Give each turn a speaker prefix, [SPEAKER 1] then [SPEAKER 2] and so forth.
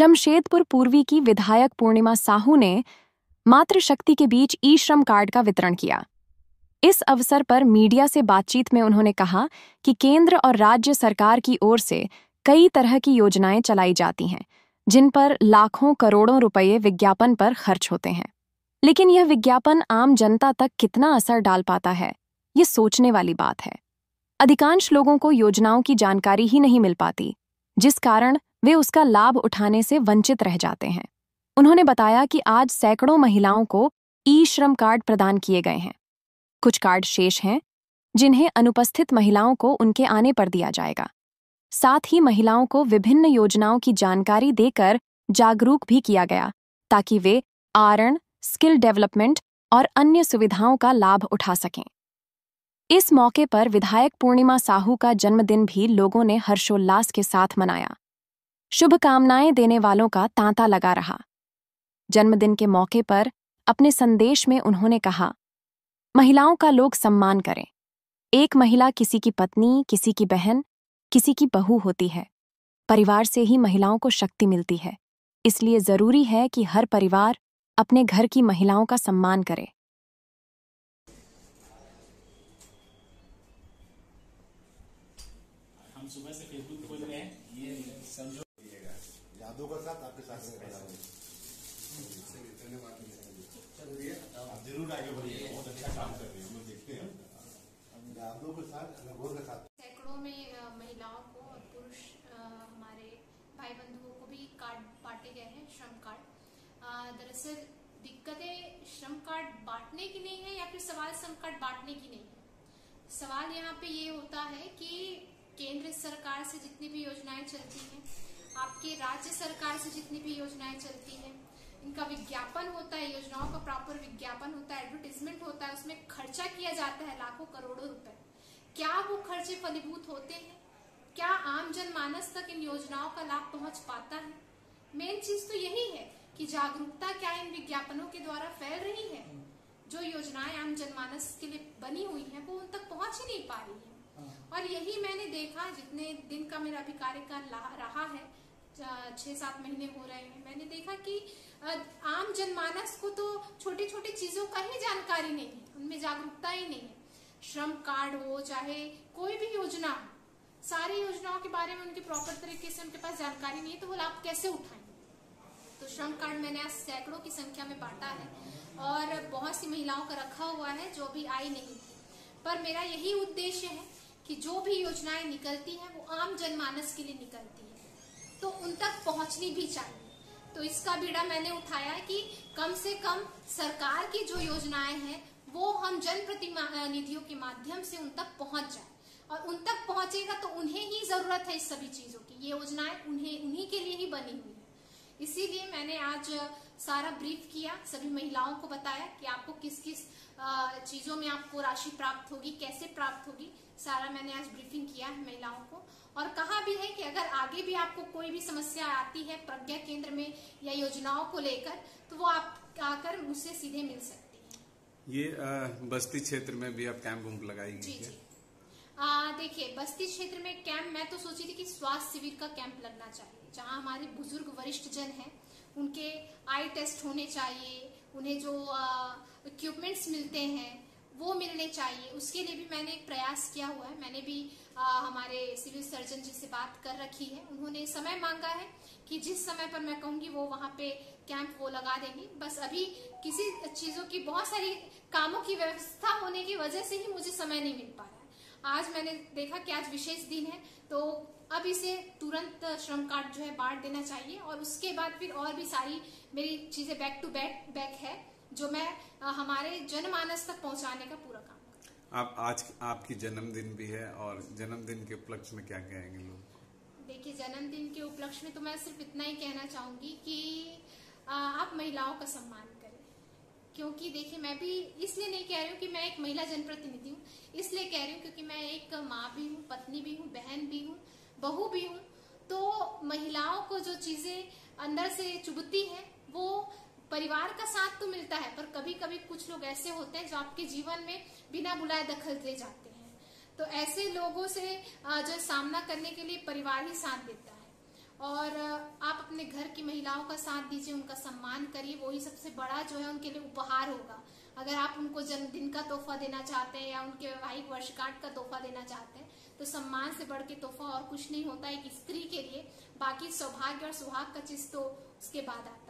[SPEAKER 1] जमशेदपुर पूर्वी की विधायक पूर्णिमा साहू ने मातृशक्ति के बीच ई श्रम कार्ड का वितरण किया। इस अवसर पर मीडिया से बातचीत में उन्होंने कहा कि केंद्र और राज्य सरकार की ओर से कई तरह की योजनाएं चलाई जाती हैं, जिन पर लाखों करोड़ों रुपये विज्ञापन पर खर्च होते हैं। लेकिन यह विज्ञापन आम जनता तक कितना असर डाल पाता है, ये सोचने वाली बात है। अधिकांश लोगों को योजनाओं की जानकारी ही नहीं मिल पाती, जिस कारण वे उसका लाभ उठाने से वंचित रह जाते हैं। उन्होंने बताया कि आज सैकड़ों महिलाओं को ई श्रम कार्ड प्रदान किए गए हैं। कुछ कार्ड शेष हैं, जिन्हें अनुपस्थित महिलाओं को उनके आने पर दिया जाएगा। साथ ही महिलाओं को विभिन्न योजनाओं की जानकारी देकर जागरूक भी किया गया, ताकि वे आरण, स्किल डेवलपमेंट और अन्य सुविधाओं का लाभ उठा सकें। इस मौके पर विधायक पूर्णिमा साहू का जन्मदिन भी लोगों ने हर्षोल्लास के साथ मनाया। शुभकामनाएं देने वालों का तांता लगा रहा। जन्मदिन के मौके पर अपने संदेश में उन्होंने कहा, महिलाओं का लोग सम्मान करें। एक महिला किसी की पत्नी, किसी की बहन, किसी की बहू होती है। परिवार से ही महिलाओं को शक्ति मिलती है। इसलिए जरूरी है कि हर परिवार अपने घर की महिलाओं का सम्मान करे।
[SPEAKER 2] हम सुबह से फेसबुक खोल रहे हैं, ये समझो
[SPEAKER 3] यादों का साथ आपके साथ चलिए आप जरूर आगे बढ़िए, बहुत अच्छा काम कर रहे हैं, हम लोग देखते हैं। यादों के साथ अनुभव के साथ
[SPEAKER 4] सैकड़ों में महिलाओं को और पुरुष हमारे भाई बंधुओं को भी कार्ड बांटे गए हैं, श्रम कार्ड। दरअसल दिक्कतें श्रम कार्ड बांटने की नहीं है या फिर सवाल श्रम कार्ड बांटने की नहीं है। सवाल यहाँ पे ये होता है कि केंद्र सरकार से जितनी भी योजनाएं चलती हैं, आपके राज्य सरकार से जितनी भी योजनाएं चलती हैं, इनका विज्ञापन होता है, योजनाओं का प्रॉपर विज्ञापन होता है, एडवर्टाइजमेंट होता है, उसमें खर्चा किया जाता है लाखों करोड़ों रुपए। क्या वो खर्चे फलीभूत होते हैं? क्या आम जनमानस तक इन योजनाओं का लाभ पहुंच पाता है? मेन चीज तो यही है कि जागरूकता क्या इन विज्ञापनों के द्वारा फैल रही है। जो योजनाएं आम जनमानस के लिए बनी हुई है वो उन तक पहुंच ही नहीं पा रही है। और यही मैंने देखा, जितने दिन का मेरा अभी कार्यकाल रहा है, 6-7 महीने हो रहे हैं, मैंने देखा कि आम जनमानस को तो छोटी छोटी चीजों का ही जानकारी नहीं है, उनमें जागरूकता ही नहीं है। श्रम कार्ड हो चाहे कोई भी योजना हो, सारी योजनाओं के बारे में उनके प्रॉपर तरीके से उनके पास जानकारी नहीं है, तो वो लाभ कैसे उठाएंगे। तो श्रम कार्ड मैंने आज सैकड़ों की संख्या में बांटा है और बहुत सी महिलाओं का रखा हुआ है जो अभी आई नहीं थी। पर मेरा यही उद्देश्य है कि जो भी योजनाएं निकलती हैं वो आम जनमानस के लिए निकलती है, तो उन तक पहुंचनी भी चाहिए। तो इसका बीड़ा मैंने उठाया कि कम से कम सरकार की जो योजनाएं हैं वो हम जनप्रतिनिधियों के माध्यम से उन तक पहुंच जाए, और उन तक पहुंचेगा तो उन्हें ही जरूरत है इस सभी चीजों की। ये योजनाएं उन्हीं के लिए ही बनी हुई है। इसीलिए मैंने आज सारा ब्रीफ किया, सभी महिलाओं को बताया कि आपको किस किस चीजों में आपको राशि प्राप्त होगी, कैसे प्राप्त होगी, सारा मैंने आज ब्रीफिंग किया है महिलाओं को। और कहा भी है कि अगर आगे भी आपको कोई भी समस्या आती है प्रज्ञा केंद्र में या योजनाओं को लेकर, तो वो आप आकर मुझसे सीधे मिल सकती है।
[SPEAKER 5] ये बस्ती क्षेत्र में भी आप कैंप लगाएंगे?
[SPEAKER 4] जी जी। देखिए, बस्ती क्षेत्र में कैंप मैं तो सोची थी कि स्वास्थ्य शिविर का कैंप लगना चाहिए, जहां हमारे बुजुर्ग वरिष्ठ जन हैं उनके आई टेस्ट होने चाहिए, उन्हें जो इक्विपमेंट्स मिलते हैं वो मिलने चाहिए। उसके लिए भी मैंने एक प्रयास किया हुआ है। मैंने भी हमारे सिविल सर्जन जी से बात कर रखी है। उन्होंने समय मांगा है कि जिस समय पर मैं कहूंगी वो वहां पे कैंप वो लगा देंगी। बस अभी किसी चीजों की बहुत सारी कामों की व्यवस्था होने की वजह से ही मुझे समय नहीं मिल पा रहा है। आज मैंने देखा कि आज विशेष दिन है, तो अब इसे तुरंत श्रम कार्ड जो है बांट देना चाहिए, और उसके बाद फिर और भी सारी मेरी चीजें बैक टू बैक है जो मैं हमारे जनमानस तक पहुंचाने का पूरा काम करूंगा।
[SPEAKER 5] आज आपकी जन्मदिन भी है, और जन्मदिन के उपलक्ष्य में क्या कहेंगे लोग?
[SPEAKER 4] देखिए, जन्मदिन के उपलक्ष्य में तो मैं सिर्फ इतना ही कहना चाहूंगी कि आप महिलाओं का सम्मान करें। क्योंकि देखिए, मैं भी इसलिए नहीं कह रही हूँ कि मैं एक महिला जनप्रतिनिधि हूँ, इसलिए कह रही हूँ क्योंकि मैं एक माँ भी हूँ, पत्नी भी हूँ, बहन भी हूँ, बहू भी हूँ। तो महिलाओं को जो चीजें अंदर से चुभती हैं वो परिवार का साथ तो मिलता है, पर कभी कभी कुछ लोग ऐसे होते हैं जो आपके जीवन में बिना बुलाए दखल दे जाते हैं। तो ऐसे लोगों से जो सामना करने के लिए परिवार ही साथ देता है। और आप अपने घर की महिलाओं का साथ दीजिए, उनका सम्मान करिए, वही सबसे बड़ा जो है उनके लिए उपहार होगा। अगर आप उनको जन्मदिन का तोहफा देना चाहते हैं या उनके वैवाहिक वर्षगांठ का तोहफा देना चाहते हैं तो सम्मान से बढ़ के तोहफा और कुछ नहीं होता एक स्त्री के लिए। बाकी सौभाग्य और सुहाग का चीज तो उसके बाद आता है।